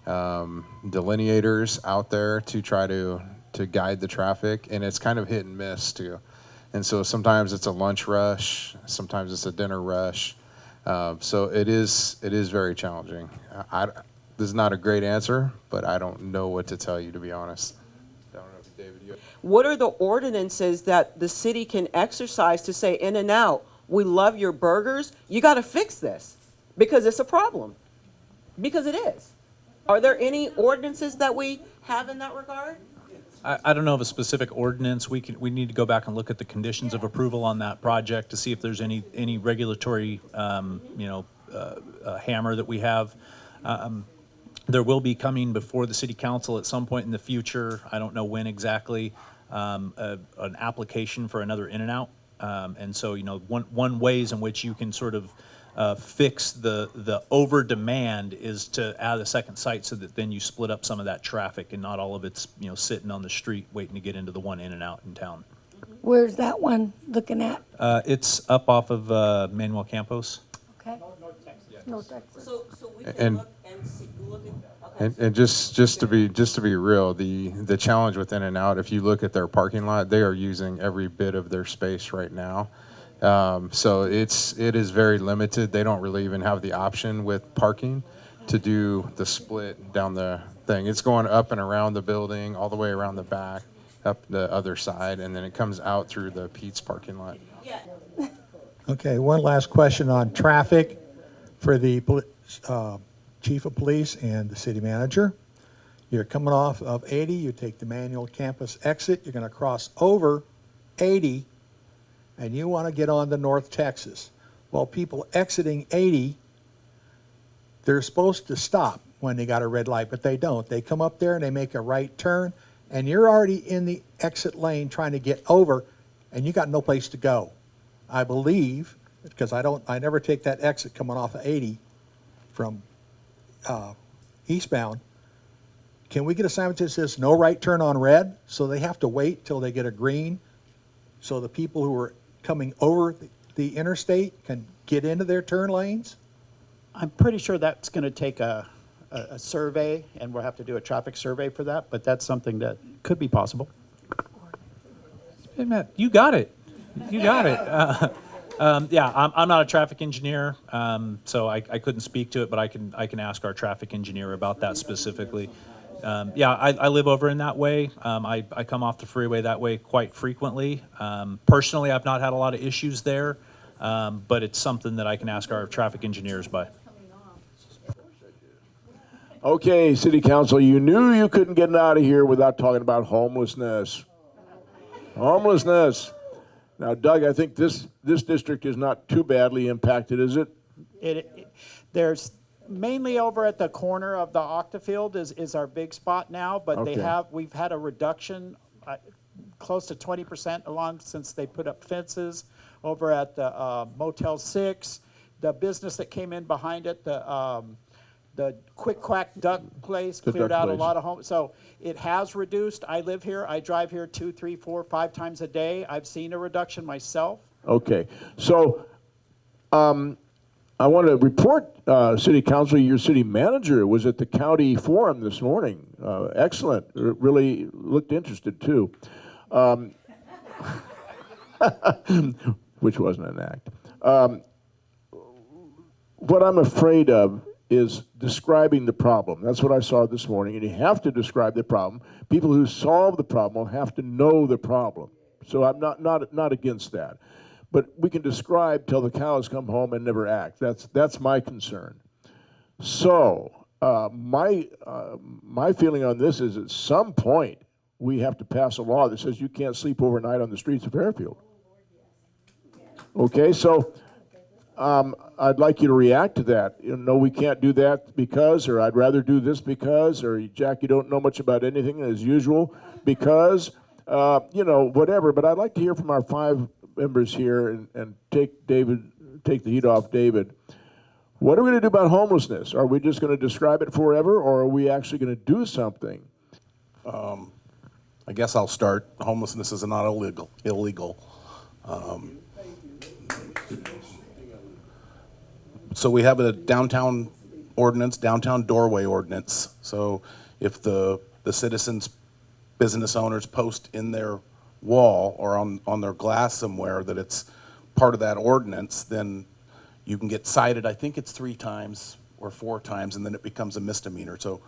delineators out there to try to guide the traffic, and it's kind of hit and miss too. And so sometimes it's a lunch rush, sometimes it's a dinner rush. So it is very challenging. This is not a great answer, but I don't know what to tell you, to be honest. I don't know if David, you.
What are the ordinances that the city can exercise to say, In-N-Out, we love your burgers, you got to fix this because it's a problem? Because it is. Are there any ordinances that we have in that regard?
I don't know of a specific ordinance. We need to go back and look at the conditions of approval on that project to see if there's any regulatory, hammer that we have. There will be coming before the city council at some point in the future, I don't know when exactly, an application for another In-N-Out. And so, one ways in which you can sort of fix the over demand is to add a second site so that then you split up some of that traffic and not all of it's sitting on the street waiting to get into the one In-N-Out in town.
Where's that one looking at?
It's up off of Manuel Campos.
Okay. No, Texas.
So we can
And-
look and see, look at, okay.
And just to be real, the challenge with In-N-Out, if you look at their parking lot, they are using every bit of their space right now. So it is very limited. They don't really even have the option with parking to do the split down the thing. It's going up and around the building, all the way around the back, up the other side, and then it comes out through the Pete's parking lot.
Okay, one last question on traffic for the chief of police and the city manager. You're coming off of 80, you take the Manuel Campus exit, you're going to cross over 80, and you want to get on to North Texas. Well, people exiting 80, they're supposed to stop when they got a red light, but they don't. They come up there and they make a right turn, and you're already in the exit lane trying to get over, and you got no place to go. I believe, because I never take that exit coming off of 80 from eastbound. Can we get a sign that says no right turn on red, so they have to wait till they get a green, so the people who are coming over the interstate can get into their turn lanes?
I'm pretty sure that's going to take a survey, and we'll have to do a traffic survey for that, but that's something that could be possible.
Hey, Matt, you got it. You got it. Yeah, I'm not a traffic engineer, so I couldn't speak to it, but I can ask our traffic engineer about that specifically. Yeah, I live over in that way. I come off the freeway that way quite frequently. Personally, I've not had a lot of issues there, but it's something that I can ask our traffic engineers by.
Okay, City Council, you knew you couldn't get out of here without talking about homelessness. Homelessness. Now, Doug, I think this district is not too badly impacted, is it?
There's mainly over at the corner of the Octafield is our big spot now, but
Okay.
we've had a reduction close to 20% along since they put up fences over at the Motel 6, the business that came in behind it, the Quick Quack Duck place
The
cleared
duck
out a
place.
lot of homes. So it has reduced. I live here. I drive here 2, 3, 4, 5 times a day. I've seen a reduction myself.
Okay, so I want to report, City Council, your city manager was at the county forum this morning. Excellent, really looked interested too. Which wasn't an act. What I'm afraid of is describing the problem. That's what I saw this morning, and you have to describe the problem. People who solve the problem will have to know the problem. So I'm not against that. but we can describe till the cows come home and never act. That's my concern. So my feeling on this is at some point we have to pass a law that says you can't sleep overnight on the streets of Fairfield. Okay, so I'd like you to react to that. No, we can't do that because, or I'd rather do this because, or Jack, you don't know much about anything as usual because, whatever. But I'd like to hear from our 5 members here and take the heat off David. What are we going to do about homelessness? Are we just going to describe it forever, or are we actually going to do something?
I guess I'll start. Homelessness is not illegal. So we have a downtown ordinance, downtown doorway ordinance. So if the citizens, business owners post in their wall or on their glass somewhere that it's part of that ordinance, then you can get cited. I think it's 3 times or 4 times, and then it becomes a misdemeanor. So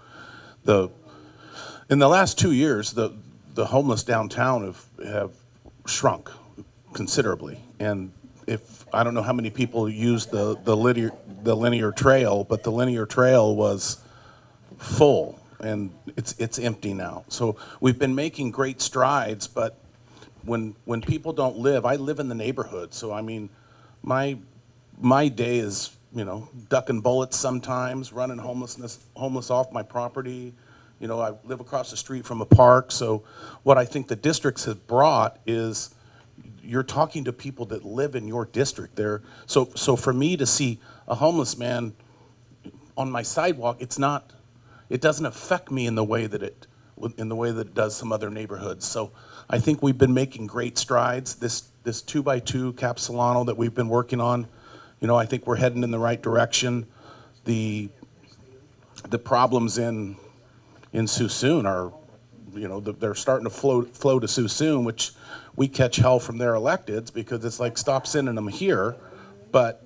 in the last 2 years, the homeless downtown have shrunk considerably. And I don't know how many people use the linear trail, but the linear trail was full and it's empty now. So we've been making great strides, but when people don't live, I live in the neighborhood. So I mean, my day is, ducking bullets sometimes, running homeless off my property. I live across the street from a park. So what I think the districts have brought is you're talking to people that live in your district there. So for me to see a homeless man on my sidewalk, it doesn't affect me in the way that it does some other neighborhoods. So I think we've been making great strides. This 2x2 Capilano that we've been working on, I think we're heading in the right direction. The problems in Suisun are, they're starting to flow to Suisun, which we catch hell from their electeds because it's like, stop sending them here. But,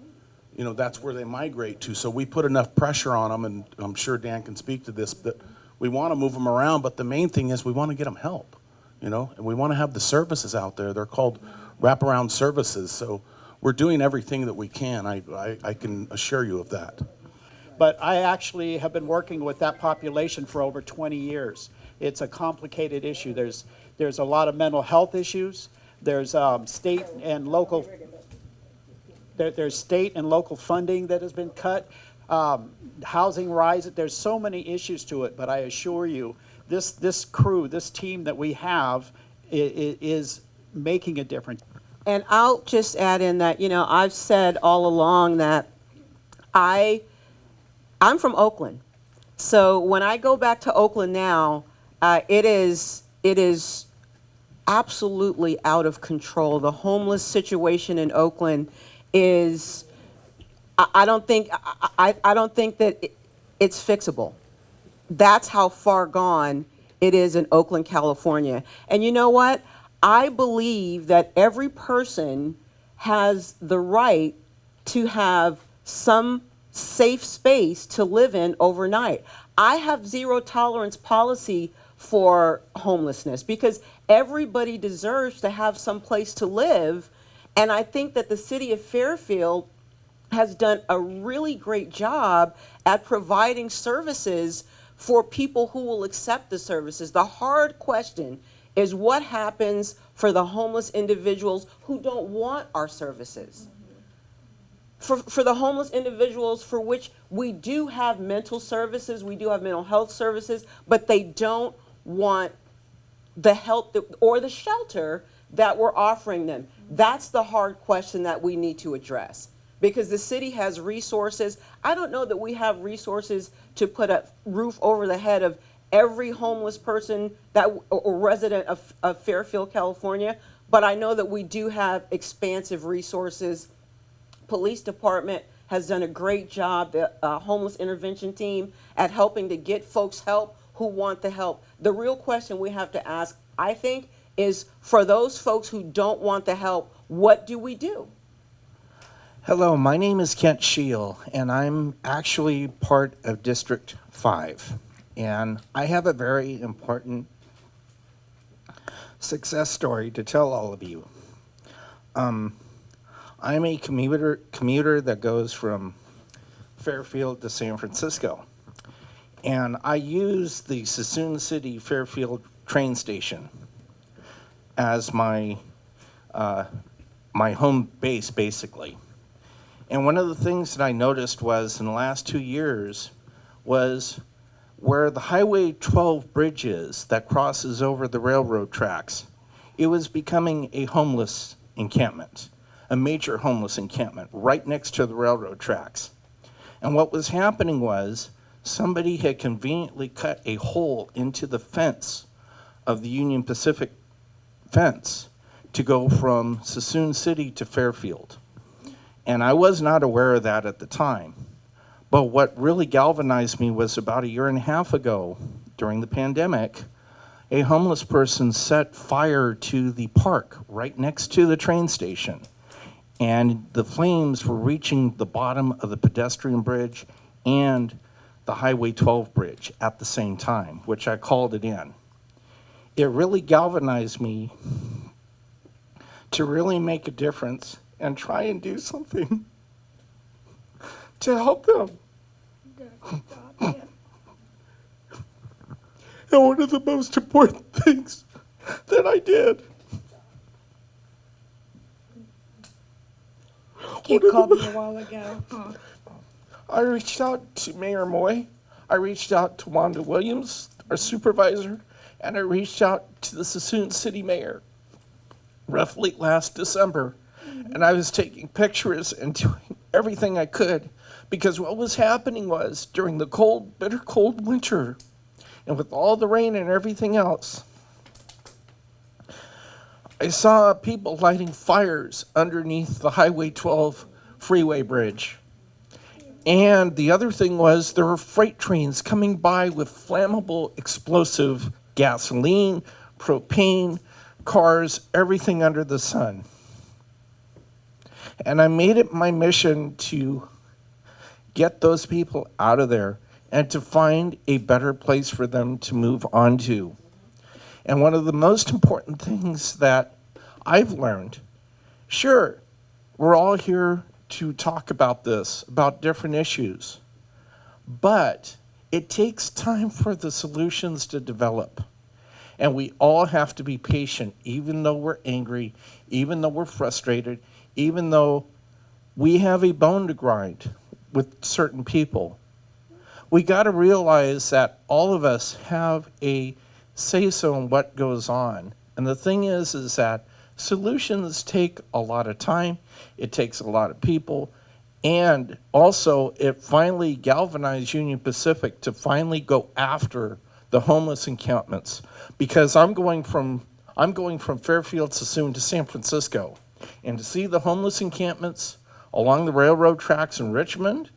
that's where they migrate to. So we put enough pressure on them, and I'm sure Dan can speak to this, that we want to move them around. But the main thing is we want to get them help, and we want to have the services out there. They're called wraparound services. So we're doing everything that we can. I can assure you of that.
But I actually have been working with that population for over 20 years. It's a complicated issue. There's a lot of mental health issues. There's state and local funding that has been cut. Housing rise. There's so many issues to it. But I assure you, this crew, this team that we have, is making a difference.
And I'll just add in that, I've said all along that I'm from Oakland. So when I go back to Oakland now, it is absolutely out of control. The homeless situation in Oakland is, I don't think that it's fixable. That's how far gone it is in Oakland, California. And you know what? I believe that every person has the right to have some safe space to live in overnight. I have zero tolerance policy for homelessness because everybody deserves to have some place to live. And I think that the city of Fairfield has done a really great job at providing services for people who will accept the services. The hard question is what happens for the homeless individuals who don't want our services. For the homeless individuals for which we do have mental services, we do have mental health services, but they don't want the help or the shelter that we're offering them. That's the hard question that we need to address. Because the city has resources. I don't know that we have resources to put a roof over the head of every homeless person or resident of Fairfield, California, but I know that we do have expansive resources. Police department has done a great job, the homeless intervention team, at helping to get folks help who want the help. The real question we have to ask, I think, is for those folks who don't want the help, what do we do?
Hello, my name is Kent Scheel, and I'm actually part of District 5. And I have a very important success story to tell all of you. I'm a commuter that goes from Fairfield to San Francisco. And I use the Suisun City Fairfield train station as my home base, basically. And one of the things that I noticed was in the last 2 years was where the Highway 12 bridge is that crosses over the railroad tracks, it was becoming a homeless encampment, a major homeless encampment right next to the railroad tracks. And what was happening was somebody had conveniently cut a hole into the fence of the Union Pacific fence to go from Suisun City to Fairfield. And I was not aware of that at the time. But what really galvanized me was about 1.5 years ago, during the pandemic, a homeless person set fire to the park right next to the train station. And the flames were reaching the bottom of the pedestrian bridge and the Highway 12 bridge at the same time, which I called it in. It really galvanized me to really make a difference and try and do something to help them. And one of the most important things that I did.
You called me a while ago. Huh?
I reached out to Mayor Moy, I reached out to Wanda Williams, our supervisor, and I reached out to the Suisun City Mayor roughly last December. And I was taking pictures and doing everything I could, because what was happening was during the cold, bitter cold winter, and with all the rain and everything else, I saw people lighting fires underneath the Highway 12 freeway bridge. And the other thing was there were freight trains coming by with flammable, explosive gasoline, propane, cars, everything under the sun. And I made it my mission to get those people out of there and to find a better place for them to move on to. And one of the most important things that I've learned, sure, we're all here to talk about this, about different issues, but it takes time for the solutions to develop. And we all have to be patient, even though we're angry, even though we're frustrated, even though we have a bone to grind with certain people. We got to realize that all of us have a say-so in what goes on. And the thing is that solutions take a lot of time, it takes a lot of people, and also it finally galvanized Union Pacific to finally go after the homeless encampments. Because I'm going from Fairfield, Suisun to San Francisco, and to see the homeless encampments along the railroad tracks in Richmond,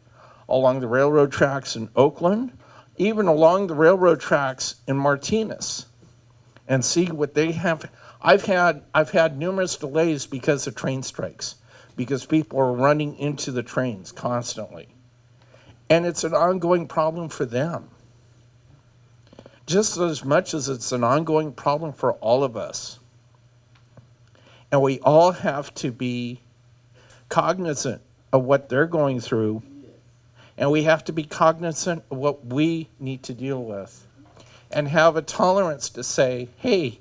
along the railroad tracks in Oakland, even along the railroad tracks in Martinez, and see what they have. I've had numerous delays because of train strikes, because people are running into the trains constantly. And it's an ongoing problem for them, just as much as it's an ongoing problem for all of us. And we all have to be cognizant of what they're going through, and we have to be cognizant of what we need to deal with, and have a tolerance to say, hey,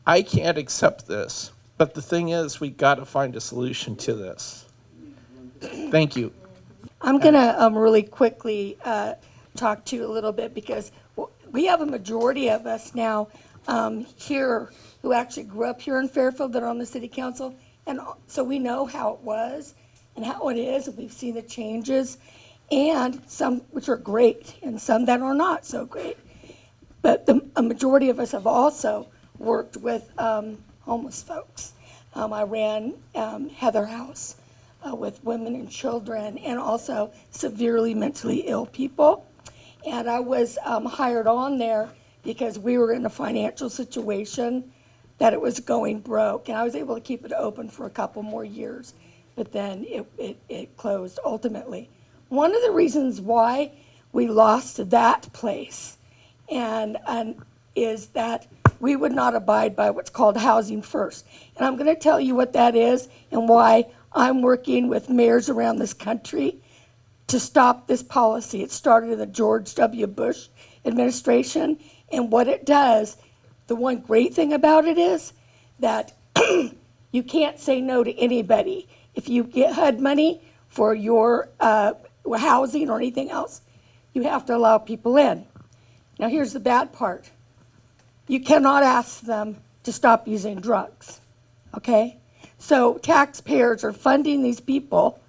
I can't accept this, but the thing is, we got to find a solution to this. Thank you.
I'm going to really quickly talk to you a little bit, because we have a majority of us now here who actually grew up here in Fairfield that are on the city council. And so we know how it was and how it is. And we've seen the changes, and some which are great and some that are not so great. But a majority of us have also worked with homeless folks. I ran Heather House with women and children, and also severely mentally ill people. And I was hired on there because we were in a financial situation that it was going broke. And I was able to keep it open for a couple more years, but then it closed ultimately. One of the reasons why we lost that place and is that we would not abide by what's called housing first. And I'm going to tell you what that is and why I'm working with mayors around this country to stop this policy. It started in the George W. Bush administration, and what it does, the one great thing about it is that you can't say no to anybody. If you get HUD money for your housing or anything else, you have to allow people in. Now here's the bad part. You cannot ask them to stop using drugs, okay? So taxpayers are funding these people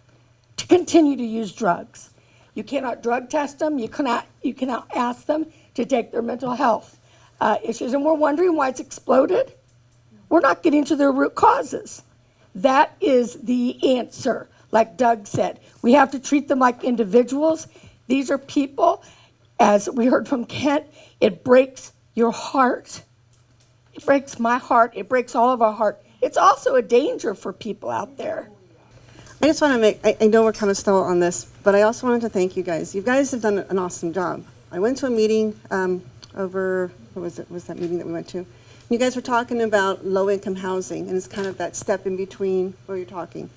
to continue to use drugs. You cannot drug test them. You cannot ask them to take their mental health issues. And we're wondering why it's exploded. We're not getting to their root causes. That is the answer. Like Doug said, we have to treat them like individuals. These are people, as we heard from Kent, it breaks your heart. It breaks my heart. It breaks all of our heart. It's also a danger for people out there.
I just want to I know we're kind of still on this, but I also wanted to thank you guys. You guys have done an awesome job. I went to a meeting over, what was it, was that meeting that we went to? You guys were talking about low-income housing, and it's kind of that step in between where you're talking.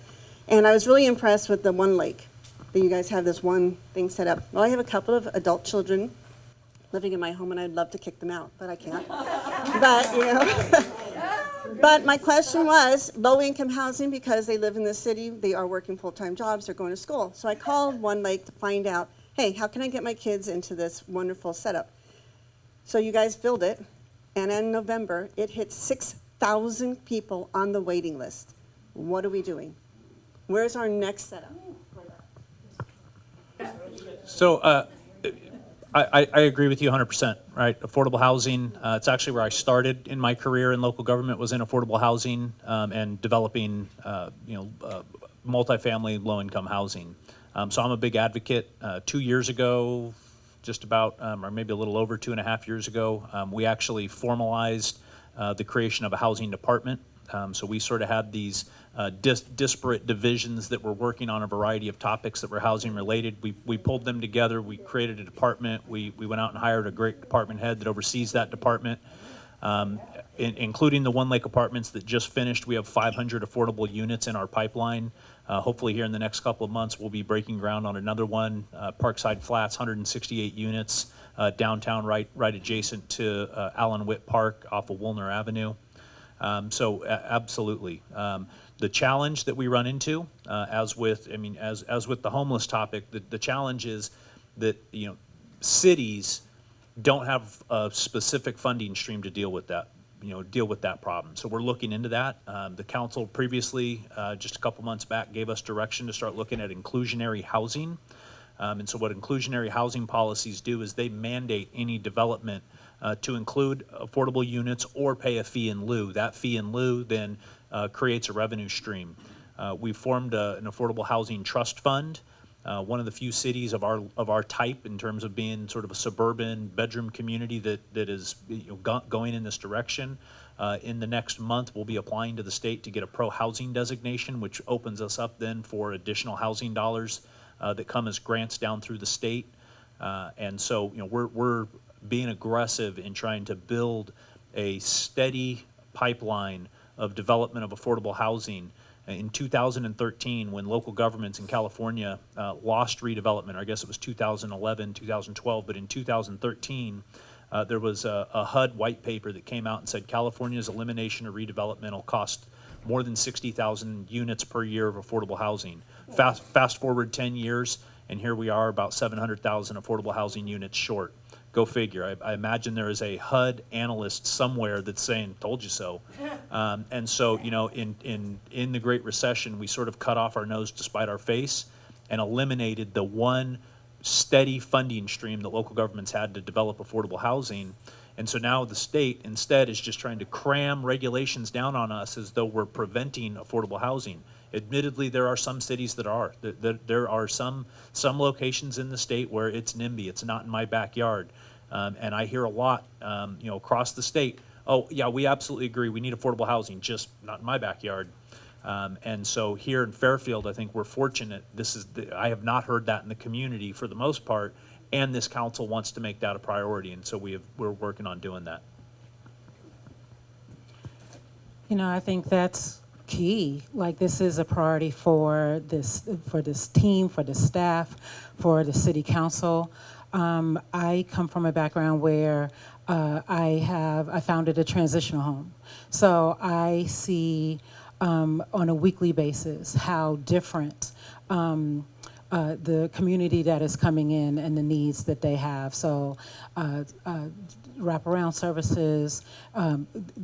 And I was really impressed with the One Lake, that you guys have this one thing set up. Well, I have a couple of adult children living in my home, and I'd love to kick them out, but I can't. But, you know, but my question was low-income housing because they live in the city, they are working full-time jobs, they're going to school. So I called One Lake to find out, hey, how can I get my kids into this wonderful setup? So you guys filled it, and in November, it hit 6,000 people on the waiting list. What are we doing? Where's our next setup?
So I agree with you 100%, right? Affordable housing, it's actually where I started in my career in local government, was in affordable housing and developing, multifamily low-income housing. So I'm a big advocate. 2 years ago, just about, or maybe a little over 2.5 years ago, we actually formalized the creation of a housing department. So we sort of had these disparate divisions that were working on a variety of topics that were housing related. We pulled them together, we created a department, we went out and hired a great department head that oversees that department. Including the One Lake Apartments that just finished, we have 500 affordable units in our pipeline. Hopefully here in the next couple of months, we'll be breaking ground on another one, Parkside Flats, 168 units, downtown right adjacent to Allen Witt Park off of Woolner Avenue. Absolutely. The challenge that we run into, as with the homeless topic, the challenge is that, cities don't have a specific funding stream to deal with that problem. So we're looking into that. The council previously, just a couple months back, gave us direction to start looking at inclusionary housing. And so what inclusionary housing policies do is they mandate any development to include affordable units or pay a fee in lieu. That fee in lieu then creates a revenue stream. We formed an affordable housing trust fund, one of the few cities of our type in terms of being sort of a suburban bedroom community that is going in this direction. In the next month, we'll be applying to the state to get a pro-housing designation, which opens us up then for additional housing dollars that come as grants down through the state. And so, we're being aggressive in trying to build a steady pipeline of development of affordable housing. In 2013, when local governments in California lost redevelopment, or I guess it was 2011, 2012, but in 2013, there was a HUD white paper that came out and said California's elimination of redevelopment will cost more than 60,000 units per year of affordable housing. Fast forward 10 years, and here we are about 700,000 affordable housing units short. Go figure. I imagine there is a HUD analyst somewhere that's saying, told you so. And so, in the Great Recession, we sort of cut off our nose to spite our face and eliminated the one steady funding stream that local governments had to develop affordable housing. And so now the state instead is just trying to cram regulations down on us as though we're preventing affordable housing. Admittedly, there are some cities that are. There are some locations in the state where it's NIMBY, it's not in my backyard. And I hear a lot, across the state, oh yeah, we absolutely agree, we need affordable housing, just not in my backyard. And so here in Fairfield, I think we're fortunate. I have not heard that in the community for the most part, and this council wants to make that a priority, and so we're working on doing that.
I think that's key. Like, this is a priority for this team, for the staff, for the city council. I come from a background where I founded a transitional home. So I see on a weekly basis how different the community that is coming in and the needs that they have. So wraparound services,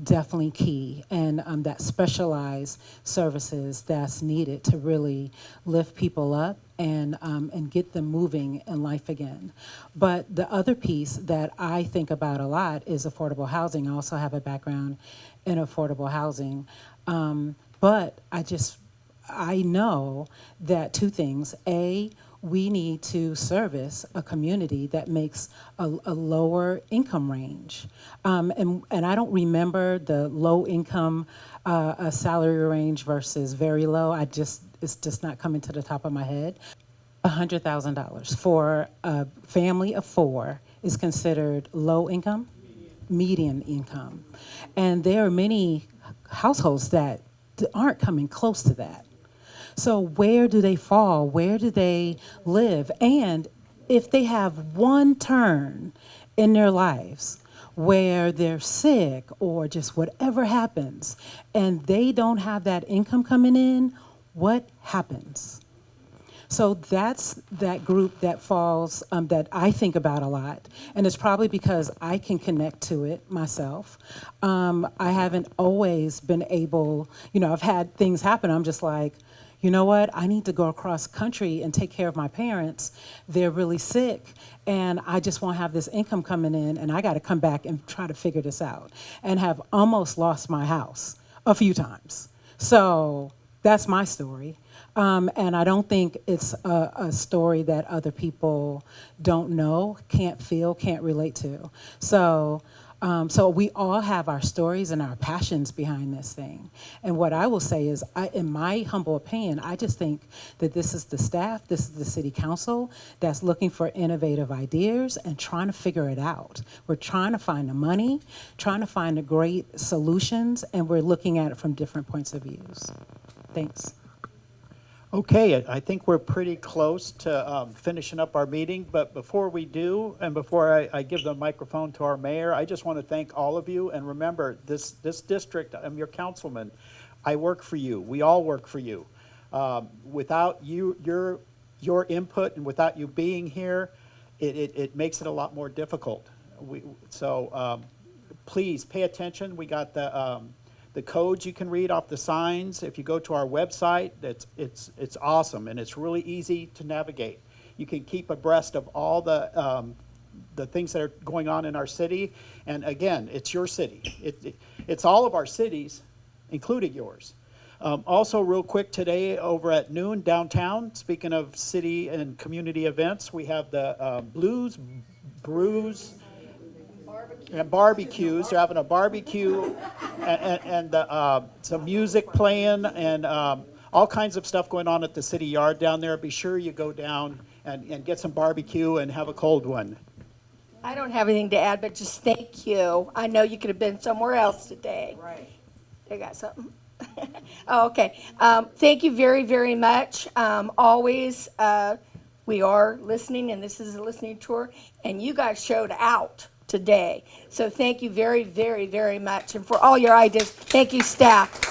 definitely key, and that specialized services that's needed to really lift people up and get them moving in life again. But the other piece that I think about a lot is affordable housing. I also have a background in affordable housing. But I know that two things. A, we need to service a community that makes a lower income range. And I don't remember the low income salary range versus very low. It's just not coming to the top of my head. $100,000 for a family of 4 is considered low income, median income. And there are many households that aren't coming close to that. So where do they fall? Where do they live? And if they have one turn in their lives where they're sick or just whatever happens and they don't have that income coming in, what happens? So that's that group that falls, that I think about a lot. And it's probably because I can connect to it myself. I haven't always been able, I've had things happen. I'm just like, you know what? I need to go across country and take care of my parents. They're really sick, and I just won't have this income coming in, and I got to come back and try to figure this out, and have almost lost my house a few times. So that's my story. And I don't think it's a story that other people don't know, can't feel, can't relate to. So we all have our stories and our passions behind this thing. And what I will say is, in my humble opinion, I just think that this is the staff, this is the city council that's looking for innovative ideas and trying to figure it out. We're trying to find the money, trying to find the great solutions, and we're looking at it from different points of views. Thanks.
Okay, I think we're pretty close to finishing up our meeting, but before we do, and before I give the microphone to our mayor, I just want to thank all of you, and remember, this district, I'm your councilman, I work for you, we all work for you. Without your input and without you being here, it makes it a lot more difficult. So please pay attention. We got the codes you can read off the signs. If you go to our website, it's awesome, and it's really easy to navigate. You can keep abreast of all the things that are going on in our city. And again, it's your city. It's all of our cities, including yours. Also, real quick, today over at noon downtown, speaking of city and community events, we have the Blues Brews and barbecues. They're having a barbecue and some music playing and all kinds of stuff going on at the city yard down there. Be sure you go down and get some barbecue and have a cold one.
I don't have anything to add, but just thank you. I know you could have been somewhere else today.
Right.
They got something. Oh, okay. Thank you very, very much. Always, we are listening, and this is a listening tour, and you guys showed out today. So thank you very, very, very much. And for all your ideas, thank you, staff.